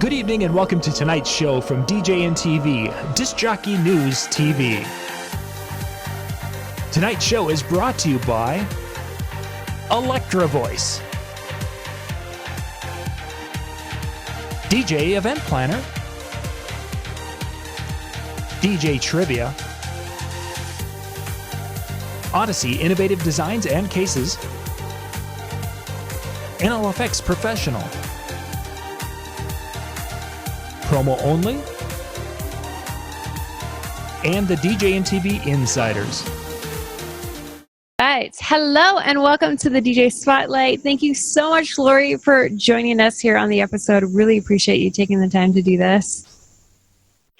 Good evening and welcome to tonight's show from DJNTV, Disc Jockey News TV. Tonight's show is brought to you by Electra Voice, DJ Event Planner, DJ Trivia, Odyssey Innovative Designs and Cases, NLFX Professional, Promo Only, and the DJNTV Insiders. Right. Hello and welcome to the DJ Spotlight. Thank you so much, Lori, for joining us here on the episode. Really appreciate you taking the time to do this.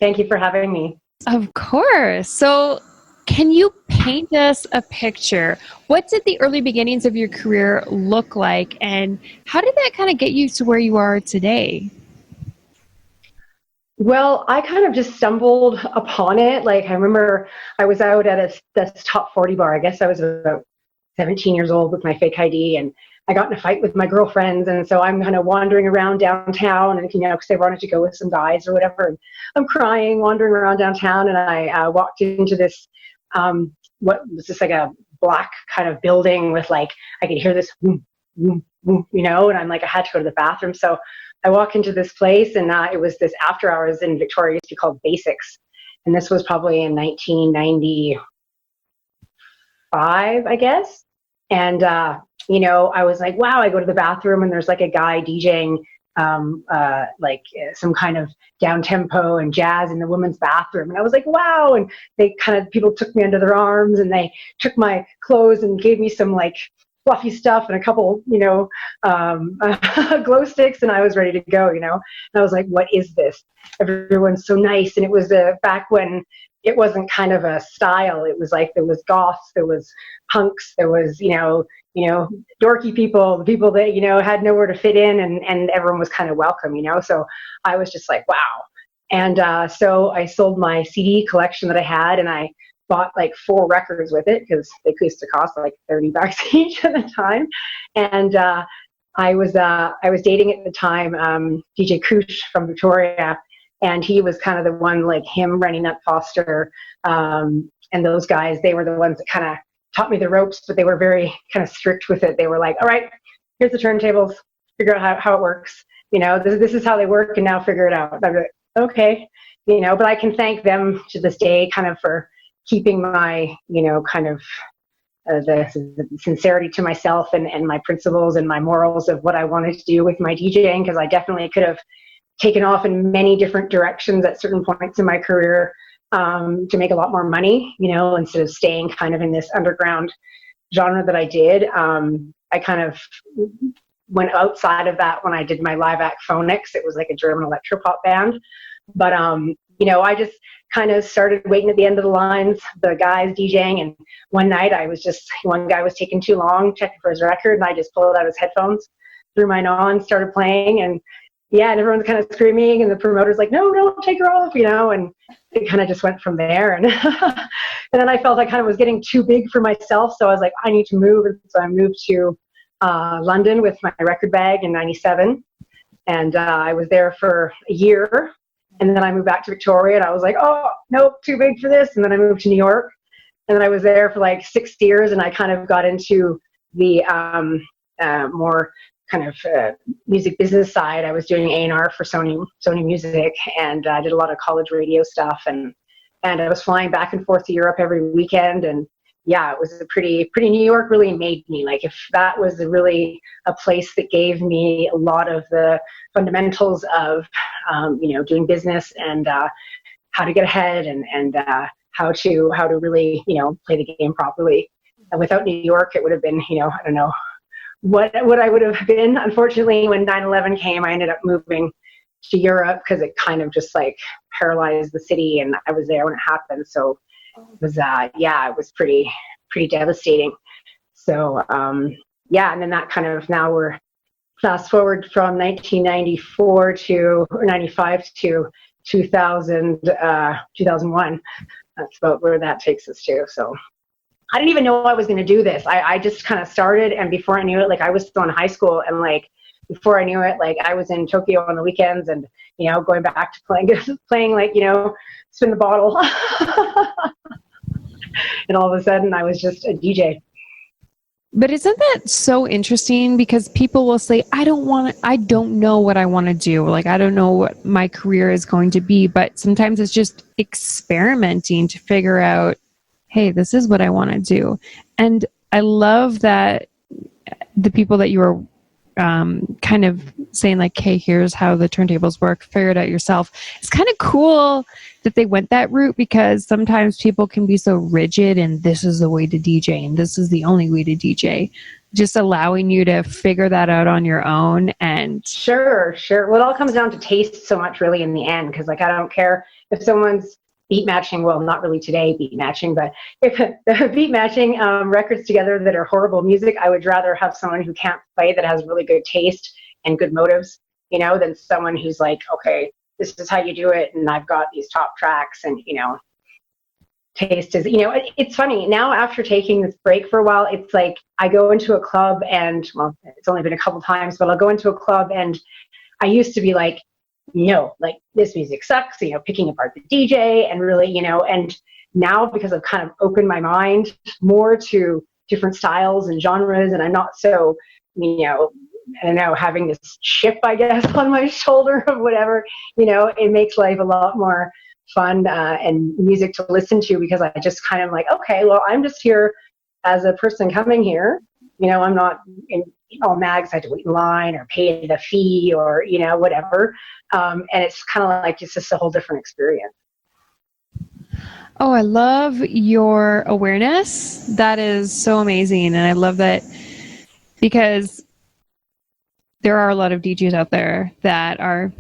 Thank you for having me. Of course. So can you paint us a picture? What did the early beginnings of your career look like, and how did that kind of get you to where you are today? Well, I kind of just stumbled upon it. Like, I remember I was out at this top 40 bar. I guess I was about 17 years old with my fake ID, and I got in a fight with my girlfriends. And so I'm kind of wandering around downtown, and because I wanted to go with some guys or whatever. And I'm crying, wandering around downtown, and I walked into this, what was this, like a black kind of building with, like, I could hear this, boom, boom, boom, and I'm like, I had to go to the bathroom. So I walk into this place, and it was this after hours in Victoria, used to be called Basics. And this was probably in 1995, I guess. And, I was like, wow, I go to the bathroom and there's like a guy DJing, like some kind of down tempo and jazz in the women's bathroom. And I was like, wow. And people took me under their arms, and they took my clothes and gave me some like fluffy stuff and a couple, glow sticks, and I was ready to go, and I was like, what is this? Everyone's so nice. And it was back when it wasn't kind of a style. It was like, there was goths, there was punks, there was, dorky people, the people that, had nowhere to fit in, and everyone was kind of welcome, so I was just like, wow. And so I sold my CD collection that I had, and I bought like 4 records with it, because they used to cost like $30 each at the time. And I was dating at the time DJ Koosh from Victoria, and he was kind of the one, like him, Rennie Nut Foster, and those guys. They were the ones that kind of taught me the ropes, but they were very kind of strict with it. They were like, all right, here's the turntables, figure out how it works. This is how they work, and now figure it out. I'm like, okay, but I can thank them to this day kind of for keeping my, the sincerity to myself and my principles and my morals of what I wanted to do with my DJing, because I definitely could have taken off in many different directions at certain points in my career to make a lot more money, instead of staying kind of in this underground genre that I did. I kind of went outside of that when I did my live act Phonix. It was like a German electropop band. But, I just kind of started waiting at the end of the lines, the guys DJing. And one night one guy was taking too long checking for his record, and I just pulled out his headphones, threw mine on, started playing. And and everyone's kind of screaming, and the promoter's like, no, don't take her off, and it kind of just went from there. And and then I felt I kind of was getting too big for myself. So I was like, I need to move. And so I moved to London with my record bag in 97. And I was there for a year. And then I moved back to Victoria, and I was like, oh, nope, too big for this. And then I moved to New York, and then I was there for like 6 years, and I kind of got into the more kind of music business side. I was doing A&R for Sony Music, and I did a lot of college radio stuff, and I was flying back and forth to Europe every weekend. And yeah, it was a pretty New York really made me. Like, if that was really a place that gave me a lot of the fundamentals of, doing business and how to get ahead and how to really, play the game properly. And without New York, it would have been, I don't know what I would have been. Unfortunately, when 9/11 came, I ended up moving to Europe because it kind of just like paralyzed the city, and I was there when it happened. So it was, it was pretty devastating. So, and then that kind of, now we're fast forward from 1994 or 95 to 2001. That's about where that takes us to. So I didn't even know I was going to do this. I just kind of started, and before I knew it, like, I was still in high school, and like before I knew it, like I was in Tokyo on the weekends and, going back to playing like, spin the bottle. And all of a sudden I was just a DJ. But isn't that so interesting? Because people will say, I don't know what I want to do. Like, I don't know what my career is going to be. But sometimes it's just experimenting to figure out, hey, this is what I want to do. And I love that the people that you were kind of saying like, hey, here's how the turntables work, figure it out yourself. It's kind of cool that they went that route, because sometimes people can be so rigid and this is the way to DJ and this is the only way to DJ. Just allowing you to figure that out on your own. And Sure. Well, it all comes down to taste so much really in the end, because like I don't care if someone's beat matching, well, not really today beat matching, but if the beat matching records together that are horrible music, I would rather have someone who can't play that has really good taste and good motives, than someone who's like, okay, this is how you do it, and I've got these top tracks, and taste is, it's funny now after taking this break for a while. It's like I go into a club and, well, it's only been a couple times, but I'll go into a club and I used to be like, no, like this music sucks, picking apart the DJ and really, and now because I've kind of opened my mind more to different styles and genres, and I'm not so, I don't know, having this chip, I guess, on my shoulder of whatever, it makes life a lot more fun and music to listen to, because I just kind of like, okay, well, I'm just here as a person coming here, I'm not all mad because I had to wait in line or pay the fee or, whatever. And it's kind of like, it's just a whole different experience. oh, I love your awareness. That is so amazing. And I love that, because there are a lot of DJs out there that are,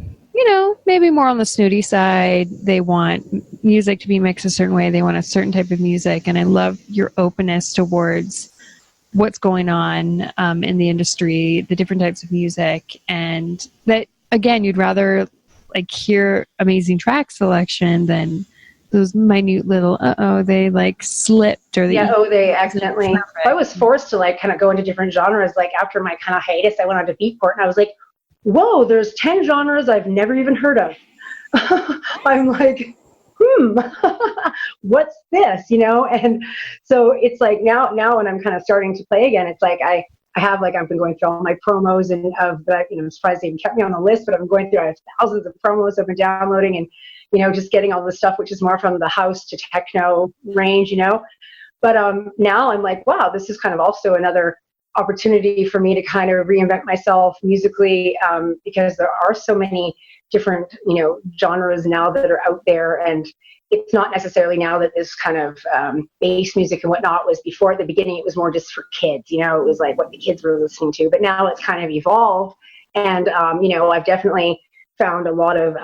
maybe more on the snooty side. They want music to be mixed a certain way. They want a certain type of music. And I love your openness towards what's going on in the industry, the different types of music, and that, again, you'd rather like hear amazing track selection than those minute little, they like slipped, or they accidentally. I was forced to like kind of go into different genres. Like after my kind of hiatus, I went on to Beatport and I was like, whoa, there's 10 genres I've never even heard of. I'm like, what's this, And so it's like now when I'm kind of starting to play again, it's like I have like, I've been going through all my promos and of that, I'm surprised they even kept me on the list, but I've been going through, I have thousands of promos I've been downloading, and, just getting all the stuff, which is more from the house to techno range, But now I'm like, wow, this is kind of also another opportunity for me to kind of reinvent myself musically, because there are so many different, genres now that are out there. And it's not necessarily now that this kind of bass music and whatnot was before. At the beginning, it was more just for kids, it was like what the kids were listening to. But now it's kind of evolved. And, I've definitely found a lot of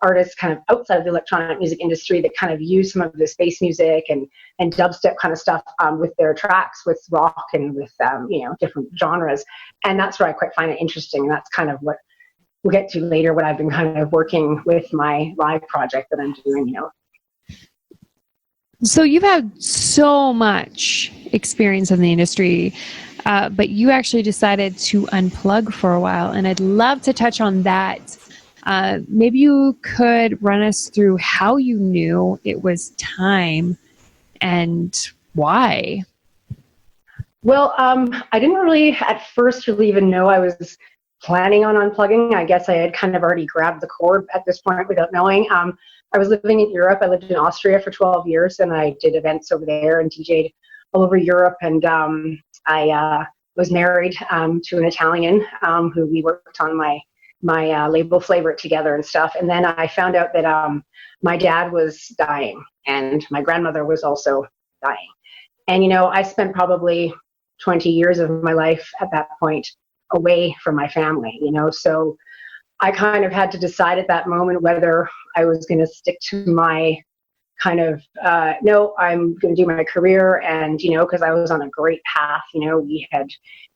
artists kind of outside of the electronic music industry that kind of use some of this bass music and dubstep kind of stuff with their tracks, with rock and with, different genres. And that's where I quite find it interesting. And that's kind of what we'll get to later, what I've been kind of working with my live project that I'm doing, So you've had so much experience in the industry, but you actually decided to unplug for a while. And I'd love to touch on that. Maybe you could run us through how you knew it was time and why. Well, I didn't really at first really even know I was planning on unplugging. I guess I had kind of already grabbed the cord at this point without knowing. I was living in Europe. I lived in Austria for 12 years, and I did events over there and DJ'd all over Europe. And I was married to an Italian who we worked on my label Flavorite together and stuff. And then I found out that my dad was dying and my grandmother was also dying. And, I spent probably 20 years of my life at that point away from my family, so I kind of had to decide at that moment whether I was going to stick to my kind of, no, I'm going to do my career. And, because I was on a great path, we had,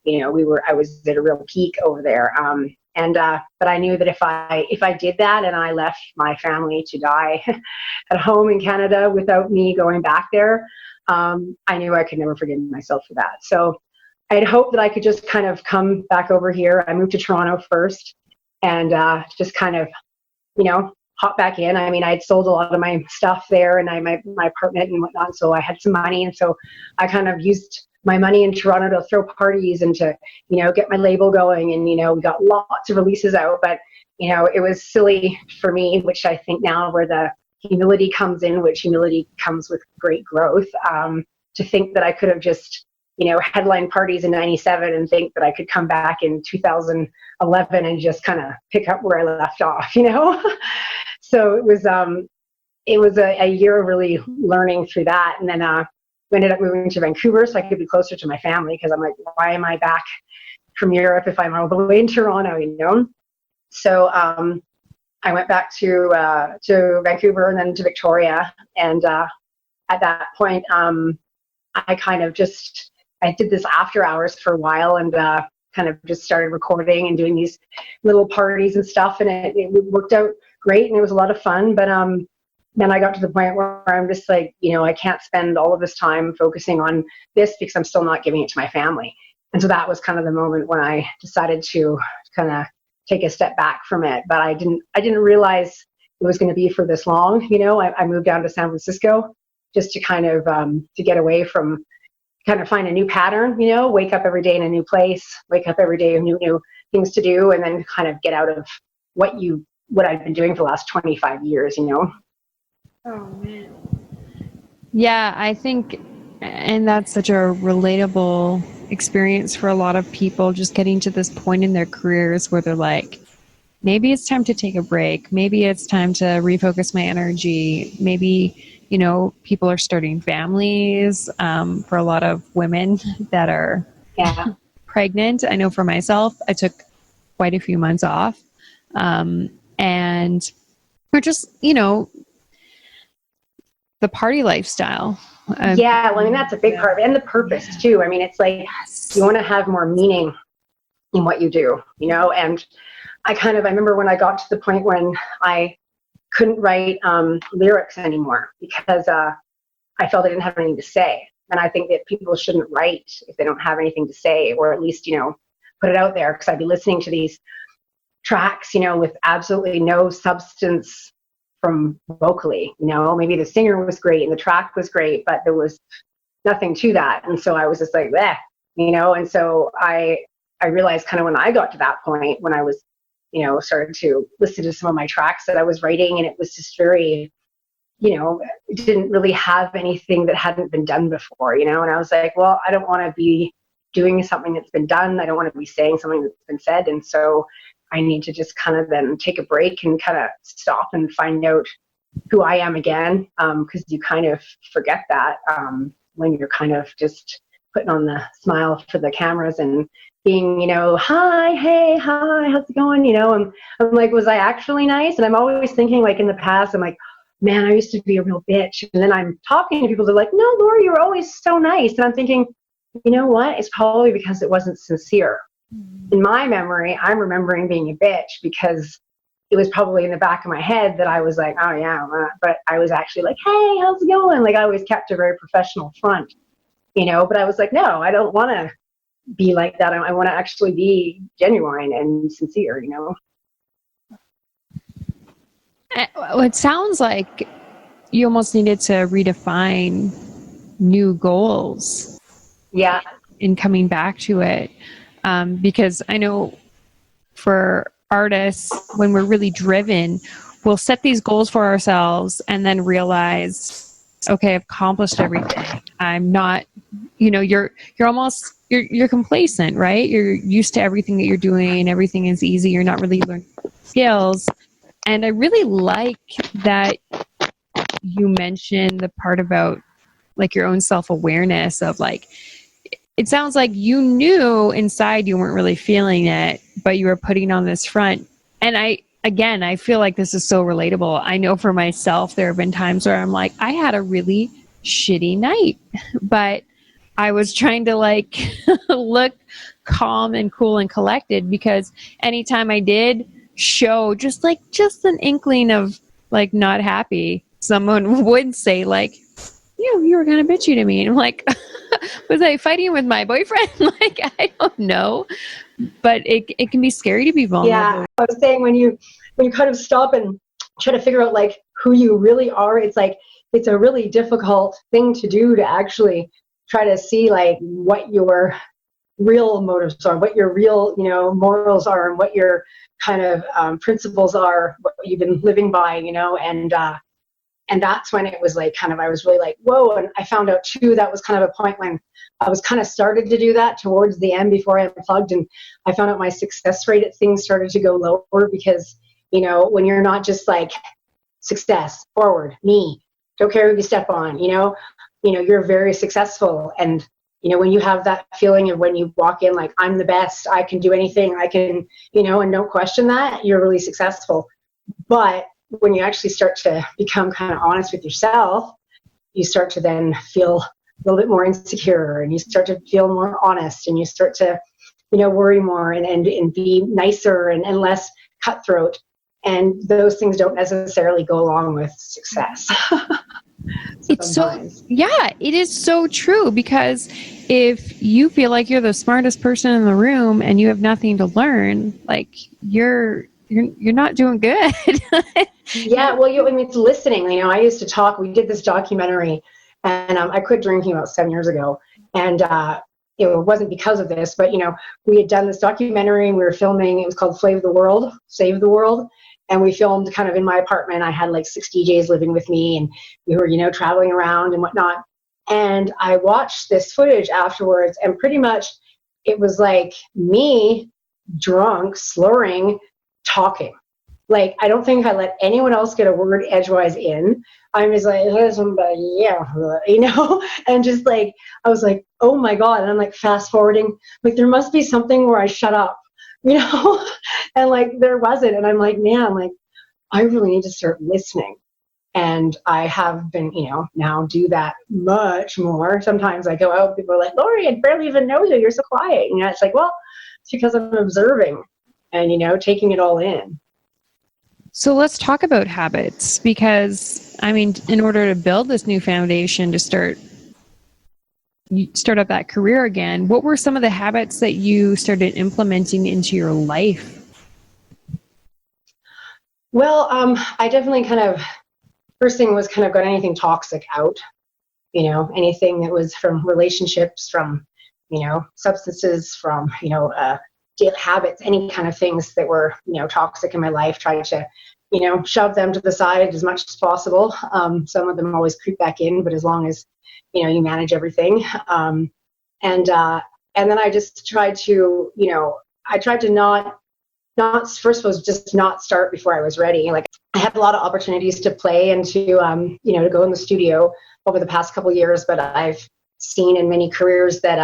I was at a real peak over there. But I knew that if I did that and I left my family to die at home in Canada without me going back there, I knew I could never forgive myself for that. So I'd hoped that I could just kind of come back over here. I moved to Toronto first and just kind of, hop back in. I mean, I'd sold a lot of my stuff there and my apartment and whatnot. So I had some money. And so I kind of used my money in Toronto to throw parties and to, get my label going. And, we got lots of releases out, but, it was silly for me, which I think now where the humility comes in, which humility comes with great growth, to think that I could have just, headline parties in 97 and think that I could come back in 2011 and just kind of pick up where I left off, So it was a year of really learning through that. And then we ended up moving to Vancouver so I could be closer to my family, because I'm like, why am I back from Europe if I'm all the way in Toronto, So I went back to Vancouver and then to Victoria. And at that point, I kind of I did this after hours for a while and kind of just started recording and doing these little parties and stuff. And it worked out great and it was a lot of fun. But then I got to the point where I'm just like, I can't spend all of this time focusing on this because I'm still not giving it to my family. And so that was kind of the moment when I decided to kind of take a step back from it. But I didn't realize it was going to be for this long. I moved down to San Francisco just to kind of to get away from, kind of find a new pattern, wake up every day in a new place, wake up every day with new things to do, and then kind of get out of what I've been doing for the last 25 years, Oh, man. Yeah, I think, and that's such a relatable experience for a lot of people, just getting to this point in their careers where they're like, maybe it's time to take a break. Maybe it's time to refocus my energy. Maybe, people are starting families. For a lot of women that are pregnant, I know for myself, I took quite a few months off. And we're just, the party lifestyle. Yeah, well, I mean, that's a big part of it. And the purpose too. I mean, it's like, you want to have more meaning in what you do, and I remember when I got to the point when I couldn't write lyrics anymore because I felt I didn't have anything to say. And I think that people shouldn't write if they don't have anything to say, or at least, put it out there, because I'd be listening to these tracks, with absolutely no substance from vocally, maybe the singer was great and the track was great, but there was nothing to that. And so I was just like, bleh, and so I realized kind of when I got to that point, when I was, started to listen to some of my tracks that I was writing, and it was just very, it didn't really have anything that hadn't been done before, and I was like, well, I don't want to be doing something that's been done. I don't want to be saying something that's been said. And so I need to just kind of then take a break and kind of stop and find out who I am again. Because you kind of forget that when you're kind of just putting on the smile for the cameras and being, hi, hey, hi, how's it going? I'm like, was I actually nice? And I'm always thinking, like, in the past, I'm like, man, I used to be a real bitch. And then I'm talking to people, they're like, no, Laura, you were always so nice. And I'm thinking, you know what? It's probably because it wasn't sincere. In my memory, I'm remembering being a bitch because it was probably in the back of my head that I was like, oh yeah, but I was actually like, hey, how's it going? Like, I always kept a very professional front, but I was like, no, I don't want to be like that. I want to actually be genuine and sincere, It sounds like you almost needed to redefine new goals. Yeah. In coming back to it. Because I know for artists, when we're really driven, we'll set these goals for ourselves and then realize, okay, I've accomplished everything. I'm not, you're complacent, right? You're used to everything that you're doing. Everything is easy. You're not really learning skills. And I really like that you mentioned the part about like your own self-awareness of like, it sounds like you knew inside you weren't really feeling it, but you were putting on this front. And I feel like this is so relatable. I know for myself, there have been times where I'm like, I had a really shitty night, but I was trying to like look calm and cool and collected, because anytime I did show just an inkling of like not happy, someone would say like, you were kind of bitchy to me. And I'm like, Was I fighting with my boyfriend? Like, I don't know. But it can be scary to be vulnerable. Yeah, I was saying when you kind of stop and try to figure out like who you really are, it's like it's a really difficult thing to do, to actually try to see like what your real motives are, what your real, morals are, and what your kind of principles are, what you've been living by, and that's when it was like kind of, I was really like, whoa. And I found out too, that was kind of a point when I was kind of started to do that towards the end before I unplugged. And I found out my success rate at things started to go lower because, when you're not just like success, forward, me, don't care who you step on, you're very successful. And, when you have that feeling of when you walk in, like, I'm the best, I can do anything, I can, and don't question that, you're really successful. But when you actually start to become kind of honest with yourself, you start to then feel a little bit more insecure, and you start to feel more honest, and you start to, worry more and be nicer and less cutthroat. And those things don't necessarily go along with success. It's so, yeah, it is so true, because if you feel like you're the smartest person in the room and you have nothing to learn, like you're not doing good. Yeah, well, it's listening. I used to talk. We did this documentary, and I quit drinking about 7 years ago, and it wasn't because of this, but we had done this documentary and we were filming. It was called Save the World, and we filmed kind of in my apartment. I had like 6 DJs living with me, and we were traveling around and whatnot. And I watched this footage afterwards, and pretty much it was like me drunk, slurring, talking. Like, I don't think I let anyone else get a word edgewise in. I'm just like, yeah, and just like, I was like, oh my God. And I'm like fast forwarding, like there must be something where I shut up, and like there wasn't. And I'm like, man, like I really need to start listening. And I have been, now do that much more. Sometimes I go out, people are like, Lori, I barely even know you. You're so quiet. It's like, well, it's because I'm observing and, taking it all in. So let's talk about habits, because in order to build this new foundation to start up that career again, what were some of the habits that you started implementing into your life? Well, I definitely kind of, first thing was kind of got anything toxic out, anything that was from relationships, from, substances, from, daily habits, any kind of things that were, toxic in my life, trying to, shove them to the side as much as possible. Some of them always creep back in, but as long as, you manage everything. And then I just tried to, I tried to not first was just not start before I was ready. Like I had a lot of opportunities to play and to, to go in the studio over the past couple of years, but I've seen in many careers that,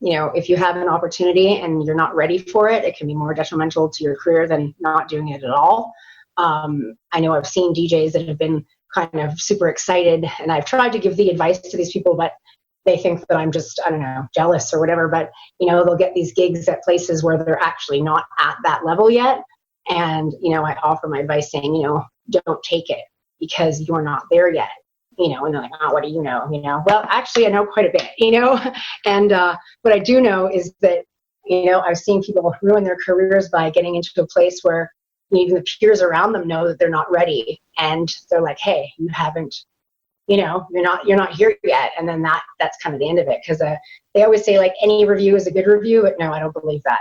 if you have an opportunity and you're not ready for it, it can be more detrimental to your career than not doing it at all. I know I've seen DJs that have been kind of super excited, and I've tried to give the advice to these people, but they think that I'm just, I don't know, jealous or whatever. But, they'll get these gigs at places where they're actually not at that level yet. And, I offer my advice saying, don't take it because you're not there yet. And they're like, oh, what do you know? Well, actually, I know quite a bit, and what I do know is that, I've seen people ruin their careers by getting into a place where even the peers around them know that they're not ready. And they're like, hey, you haven't, you're not here yet. And then that's kind of the end of it. Because they always say like any review is a good review, but no, I don't believe that.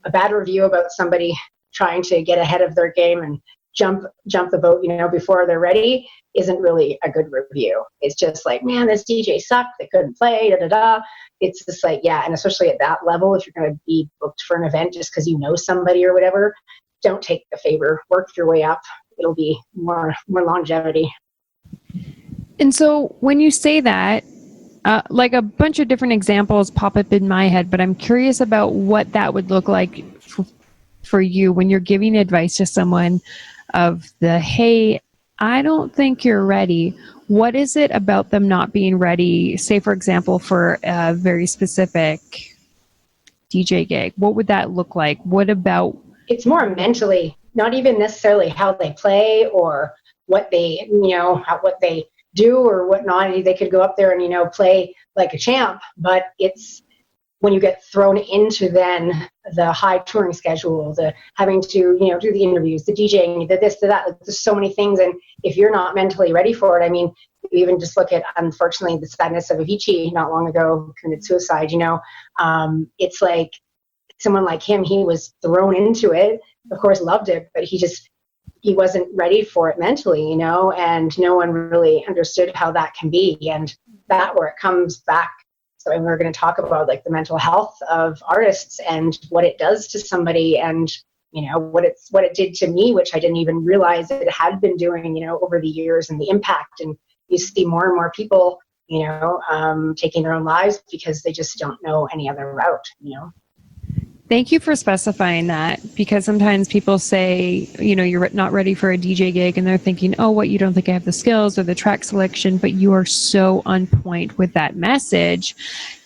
A bad review about somebody trying to get ahead of their game and jump the boat, before they're ready isn't really a good review. It's just like, man, this DJ sucked. They couldn't play, da da da. It's just like, yeah. And especially at that level, if you're going to be booked for an event just because you know somebody or whatever, don't take the favor. Work your way up. It'll be more longevity. And so when you say that, like a bunch of different examples pop up in my head, but I'm curious about what that would look like for you when you're giving advice to someone of the, hey, I don't think you're ready. What is it about them not being ready? Say, for example, for a very specific DJ gig, what would that look like? What about? It's more mentally, not even necessarily how they play or what they, what they do or whatnot. They could go up there and, you know, play like a champ, but it's when you get thrown into then the high touring schedule, the having to, you know, do the interviews, the DJing, the this, the that, like, there's so many things. And if you're not mentally ready for it, I mean, even just look at, unfortunately, the sadness of Avicii not long ago, committed suicide, you know, it's like someone like him, he was thrown into it, of course, loved it, but he wasn't ready for it mentally, you know, and no one really understood how that can be. And that where it comes back. So we're going to talk about like the mental health of artists and what it does to somebody, and, you know, what it did to me, which I didn't even realize it had been doing, you know, over the years, and the impact. And you see more and more people, you know, taking their own lives because they just don't know any other route, you know. Thank you for specifying that, because sometimes people say, you know, you're not ready for a DJ gig and they're thinking, oh, what, you don't think I have the skills or the track selection, but you are so on point with that message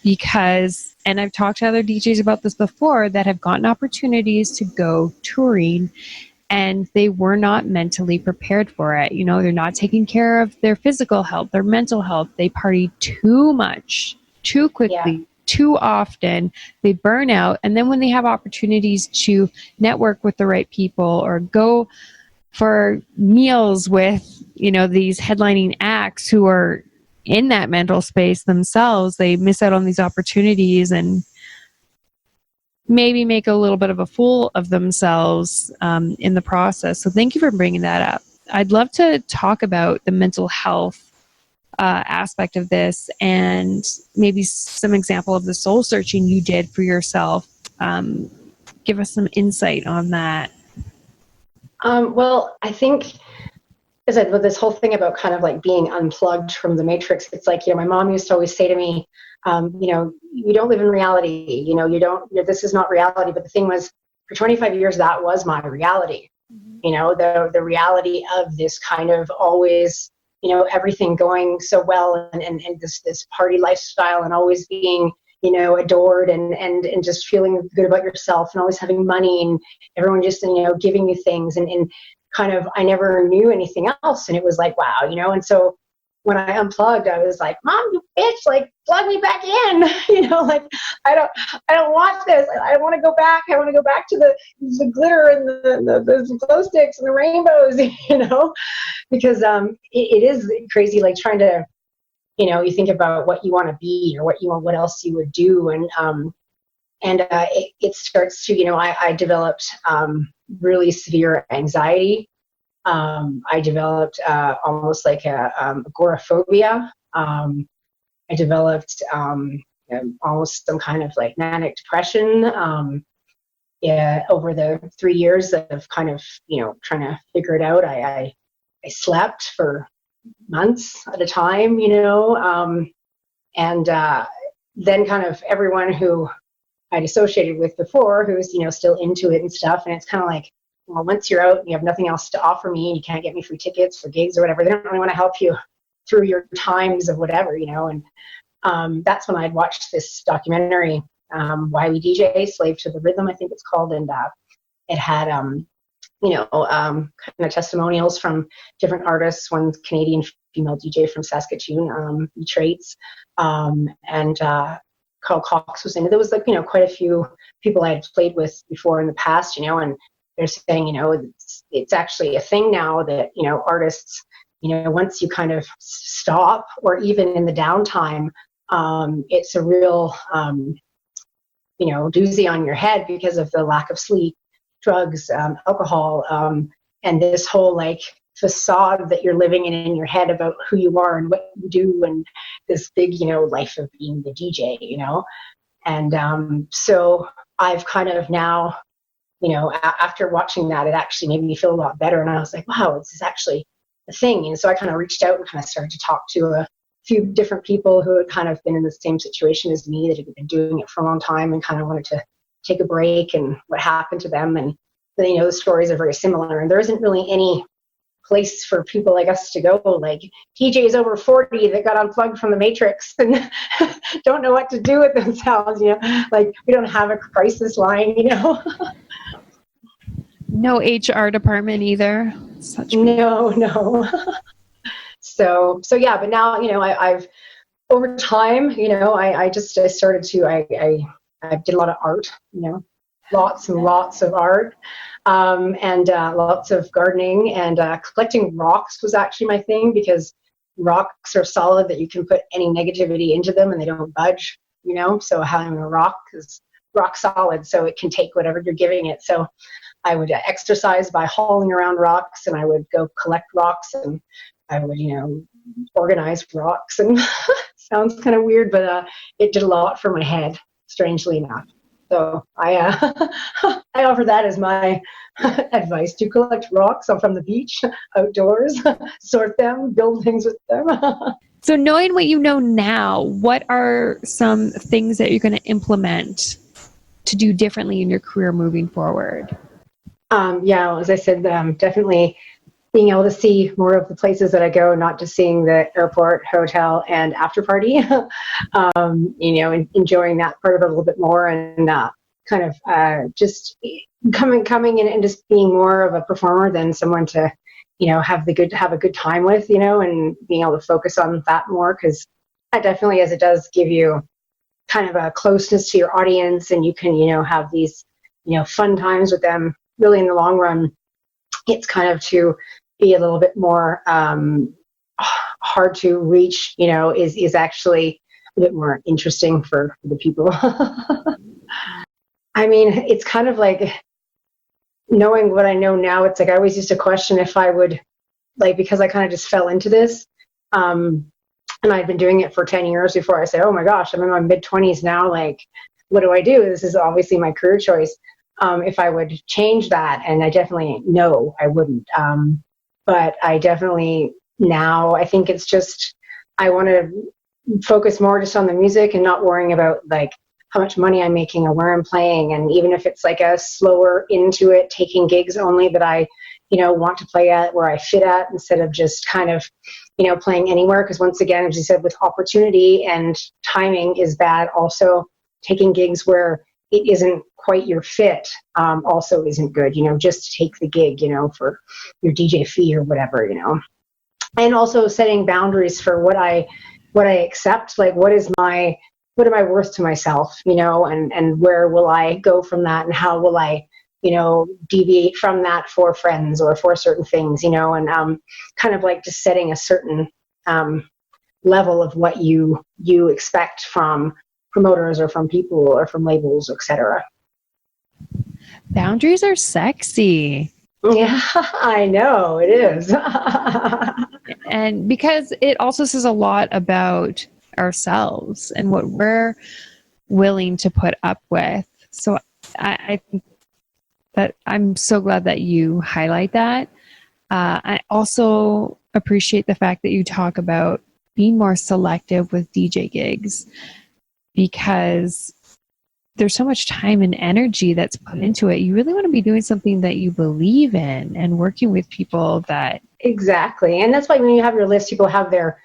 because, and I've talked to other DJs about this before that have gotten opportunities to go touring and they were not mentally prepared for it. You know, they're not taking care of their physical health, their mental health. They party too much, too quickly. Yeah. Too often, they burn out, and then when they have opportunities to network with the right people or go for meals with, you know, these headlining acts who are in that mental space themselves, they miss out on these opportunities and maybe make a little bit of a fool of themselves in the process. So thank you for bringing that up. I'd love to talk about the mental health aspect of this and maybe some example of the soul searching you did for yourself. Give us some insight on that. Well, I think, as I said, with this whole thing about kind of like being unplugged from the matrix, it's like, you know, my mom used to always say to me, you know, you don't live in reality, you know, this is not reality. But the thing was, for 25 years, that was my reality. Mm-hmm. You know, the reality of this kind of always, you know, everything going so well and this party lifestyle and always being, you know, adored and just feeling good about yourself and always having money and everyone just, you know, giving you things and kind of, I never knew anything else. And it was like, wow, you know. And so when I unplugged, I was like, Mom, you bitch, like, plug me back in. You know, like, I don't want this. I want to go back. I want to go back to the glitter and the glow sticks and the rainbows, you know, because it is crazy, like trying to, you know, you think about what you want to be or what else you would do. And it starts to, you know, I developed really severe anxiety. I developed almost like agoraphobia. I developed almost some kind of like manic depression over the 3 years of kind of, you know, trying to figure it out. I slept for months at a time, you know, and then kind of everyone who I'd associated with before who's, you know, still into it and stuff. And it's kind of like, well, once you're out and you have nothing else to offer me and you can't get me free tickets for gigs or whatever, they don't really want to help you through your times of whatever, you know. And that's when I'd watched this documentary, Why We DJ, Slave to the Rhythm, I think it's called. And it had, you know, kind of testimonials from different artists. One Canadian female DJ from Saskatoon, Traits, and Carl Cox was in it. There was, like, you know, quite a few people I had played with before in the past, you know, and they're saying, you know, it's actually a thing now that, you know, artists, you know, once you kind of stop or even in the downtime, it's a real, you know, doozy on your head because of the lack of sleep, drugs, alcohol, and this whole like facade that you're living in your head about who you are and what you do and this big, you know, life of being the DJ, you know. And so I've kind of now, you know, after watching that, it actually made me feel a lot better. And I was like, wow, this is actually a thing. And so I kind of reached out and kind of started to talk to a few different people who had kind of been in the same situation as me, that had been doing it for a long time and kind of wanted to take a break and what happened to them. And, you know, the stories are very similar. And there isn't really any place for people like us to go, like DJs over 40 that got unplugged from the matrix and don't know what to do with themselves, you know, like we don't have a crisis line, you know. No HR department either. No. So yeah, but now, I've over time, I started to, I did a lot of art, lots and lots of art, and lots of gardening, and collecting rocks was actually my thing, because rocks are solid, that you can put any negativity into them and they don't budge, so having a rock is rock solid, so it can take whatever you're giving it. So I would exercise by hauling around rocks, and I would go collect rocks, and I would, organize rocks, and sounds kind of weird, but it did a lot for my head, strangely enough. So I I offer that as my advice: to collect rocks from the beach, outdoors, sort them, build things with them. So knowing what you know now, what are some things that you're going to implement to do differently in your career moving forward? Yeah, as I said, definitely being able to see more of the places that I go, not just seeing the airport, hotel, and after party. Enjoying that part of it a little bit more, and kind of just coming in and just being more of a performer than someone to, have a good time with, and being able to focus on that more, because that definitely, as it does give you kind of a closeness to your audience, and you can, have these, fun times with them. Really, in the long run, it's kind of to be a little bit more hard to reach, is actually a bit more interesting for the people. I mean, it's kind of like, knowing what I know now, it's like I always used to question if I would, because I kind of just fell into this. And I'd been doing it for 10 years before I said, oh my gosh, I'm in my mid-20s now. What do I do? This is obviously my career choice. If I would change that, and I definitely know I wouldn't. But I definitely now, I think it's just, I want to focus more just on the music and not worrying about how much money I'm making or where I'm playing. And even if it's a slower into it, taking gigs only that I, want to play at, where I fit at, instead of just kind of, playing anywhere. Because once again, as you said, with opportunity and timing is bad. Also, taking gigs where it isn't quite your fit also isn't good, just to take the gig, for your DJ fee or whatever, and also setting boundaries for what I accept, what am I worth to myself, and where will I go from that, and how will I, deviate from that for friends or for certain things, and kind of just setting a certain level of what you expect from promoters or from people or from labels, etc. Boundaries are sexy. Yeah, I know it is. And because it also says a lot about ourselves and what we're willing to put up with. So I think that I'm so glad that you highlight that. I also appreciate the fact that you talk about being more selective with DJ gigs, because there's so much time and energy that's put into it. You really want to be doing something that you believe in and working with people that... Exactly. And that's why when you have your list, people have their,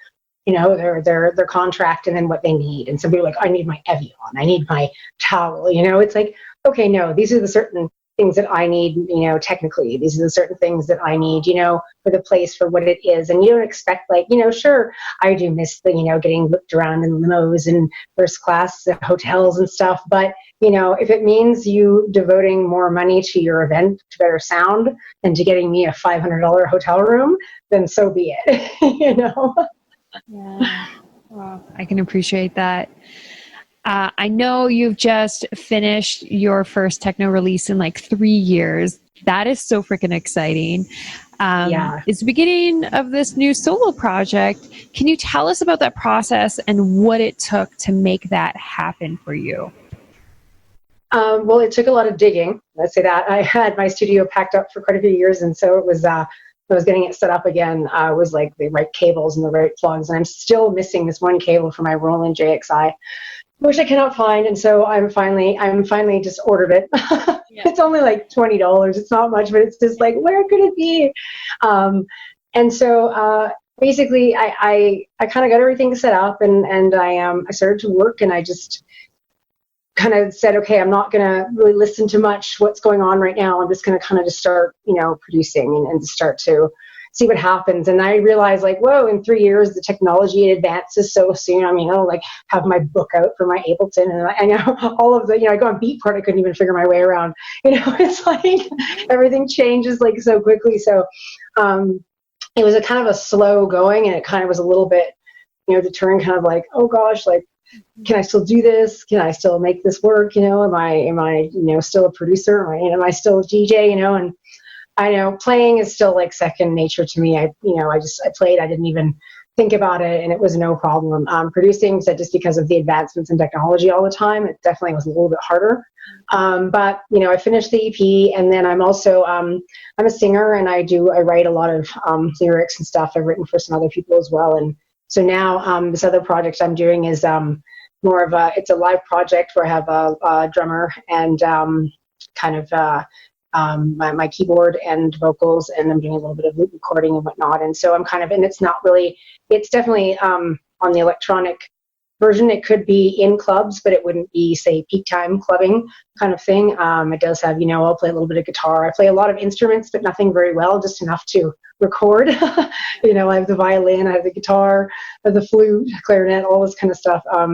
their contract and then what they need. And somebody like, I need my Evian, I need my towel, it's like, okay, no, these are the certain things that I need, technically. These are the certain things that I need, for the place, for what it is. And you don't expect sure, I do miss the, getting looked around in limos and first class hotels and stuff. But, if it means you devoting more money to your event, to better sound, and to getting me a $500 hotel room, then so be it, Yeah. Well, I can appreciate that. I know you've just finished your first techno release in 3 years. That is so freaking exciting. Yeah. It's the beginning of this new solo project. Can you tell us about that process and what it took to make that happen for you? Well, it took a lot of digging. Let's say that. I had my studio packed up for quite a few years, and so it was, I was getting it set up again, was the right cables and the right plugs. And I'm still missing this one cable for my Roland JXI, which I cannot find. And so I'm finally just ordered it. Yeah. It's only $20. It's not much, but it's just where could it be? And so basically I kind of got everything set up, and I started to work, and I just kind of said, okay, I'm not going to really listen to much what's going on right now. I'm just going to kind of just start, producing and start to, see what happens. And I realized like, whoa, in 3 years, the technology advances so soon. I mean, I'll like have my book out for my Ableton, and I know all of the, I go on Beatport, I couldn't even figure my way around. It's like everything changes like so quickly. So it was a kind of a slow going, and it kind of was a little bit, deterring, kind of like, oh gosh, like, can I still do this? Can I still make this work? Am I still a producer? Am I still a DJ? And I know playing is still like second nature to me. I played, I didn't even think about it, and it was no problem. Producing, so just because of the advancements in technology all the time, it definitely was a little bit harder. But I finished the EP, and then I'm also I'm a singer, and I write a lot of lyrics and stuff. I've written for some other people as well, and so now this other project I'm doing is more of it's a live project where I have a drummer and my keyboard and vocals, and I'm doing a little bit of loop recording and whatnot. And so I'm and it's definitely on the electronic version. It could be in clubs, but it wouldn't be, say, peak time clubbing kind of thing. It does have, I'll play a little bit of guitar. I play a lot of instruments, but nothing very well, just enough to record. I have the violin, I have the guitar, I have the flute, clarinet, all this kind of stuff. I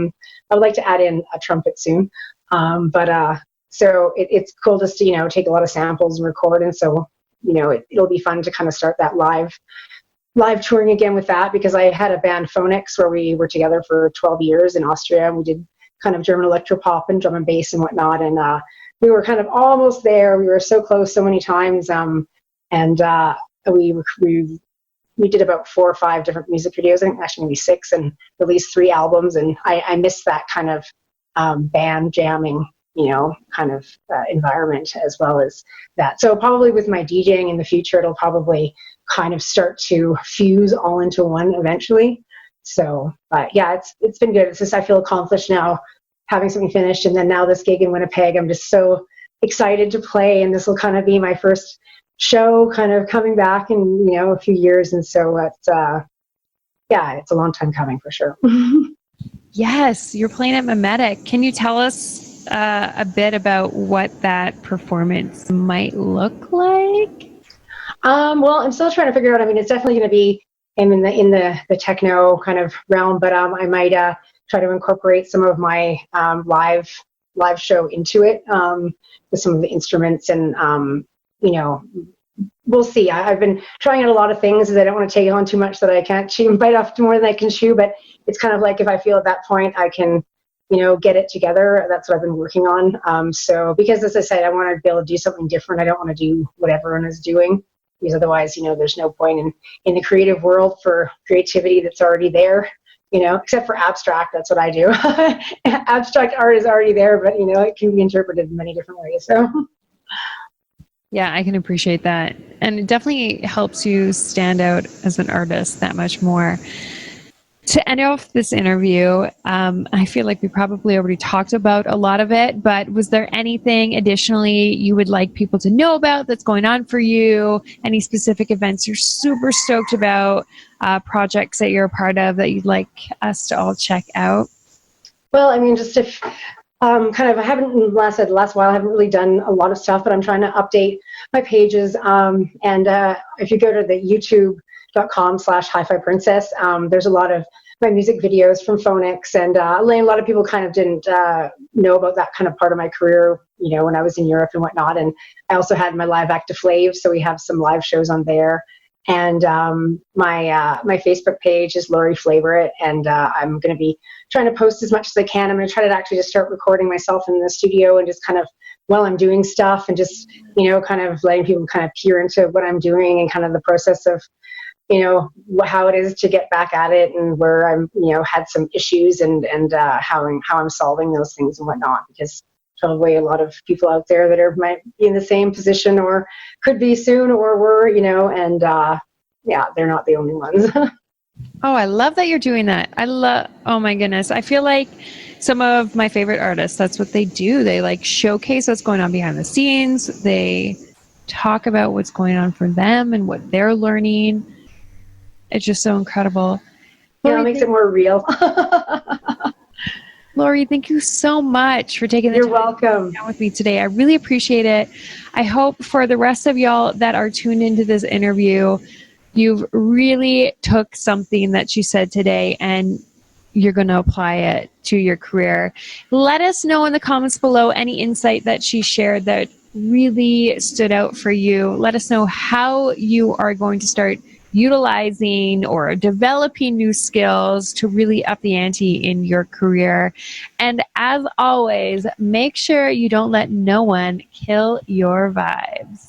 would like to add in a trumpet soon. So it's cool just to, take a lot of samples and record. And so, it'll be fun to kind of start that live touring again with that, because I had a band, Phonix, where we were together for 12 years in Austria, and we did kind of German electropop and drum and bass and whatnot. And we were kind of almost there. We were so close so many times. We did about 4 or 5 different music videos, I think actually maybe 6, and released 3 albums. And I miss that kind of band jamming, environment as well as that. So probably with my DJing in the future, it'll probably kind of start to fuse all into one eventually. So, yeah, it's been good. It's just, I feel accomplished now, having something finished. And then now this gig in Winnipeg, I'm just so excited to play. And this will kind of be my first show kind of coming back in, a few years. And so it's a long time coming for sure. Yes, you're playing at Mimetic. Can you tell us a bit about what that performance might look like? Well, I'm still trying to figure out. I mean, it's definitely going to be in the techno kind of realm, but I might try to incorporate some of my live show into it with some of the instruments, and we'll see. I've been trying out a lot of things, as I don't want to take on too much that I can't bite off more than I can chew. But it's kind of like, if I feel at that point I can, get it together. That's what I've been working on. So because, as I said, I want to be able to do something different. I don't want to do what everyone is doing, because otherwise, there's no point in the creative world for creativity that's already there, except for abstract. That's what I do. Abstract art is already there, but, it can be interpreted in many different ways. So. Yeah, I can appreciate that. And it definitely helps you stand out as an artist that much more. To end off this interview, I feel like we probably already talked about a lot of it, but was there anything additionally you would like people to know about that's going on for you? Any specific events you're super stoked about, projects that you're a part of that you'd like us to all check out? Well, I mean, just if I haven't, in the last while, I haven't really done a lot of stuff, but I'm trying to update my pages. And if you go to the youtube.com/hi-fi princess, there's a lot of my music videos from Phonix, and a lot of people kind of didn't know about that kind of part of my career, when I was in Europe and whatnot. And I also had my live Active Flav, so we have some live shows on there. And my Facebook page is Lori Flavorite, and I'm going to be trying to post as much as I can. I'm going to try to actually just start recording myself in the studio, and just kind of while I'm doing stuff, and just kind of letting people kind of peer into what I'm doing, and kind of the process of how it is to get back at it, and where I'm had some issues, and how I'm solving those things and whatnot, because probably a lot of people out there that might be in the same position, or could be soon, or were, and they're not the only ones. Oh, I love that you're doing that. Oh my goodness. I feel like some of my favorite artists, that's what they do. They like showcase what's going on behind the scenes. They talk about what's going on for them and what they're learning. It's just so incredible. Yeah, it makes it more real. Lori, thank you so much for taking the You're time welcome. to sit down with me today. I really appreciate it. I hope for the rest of y'all that are tuned into this interview, you've really took something that she said today and you're going to apply it to your career. Let us know in the comments below any insight that she shared that really stood out for you. Let us know how you are going to start utilizing or developing new skills to really up the ante in your career. And as always, make sure you don't let no one kill your vibes.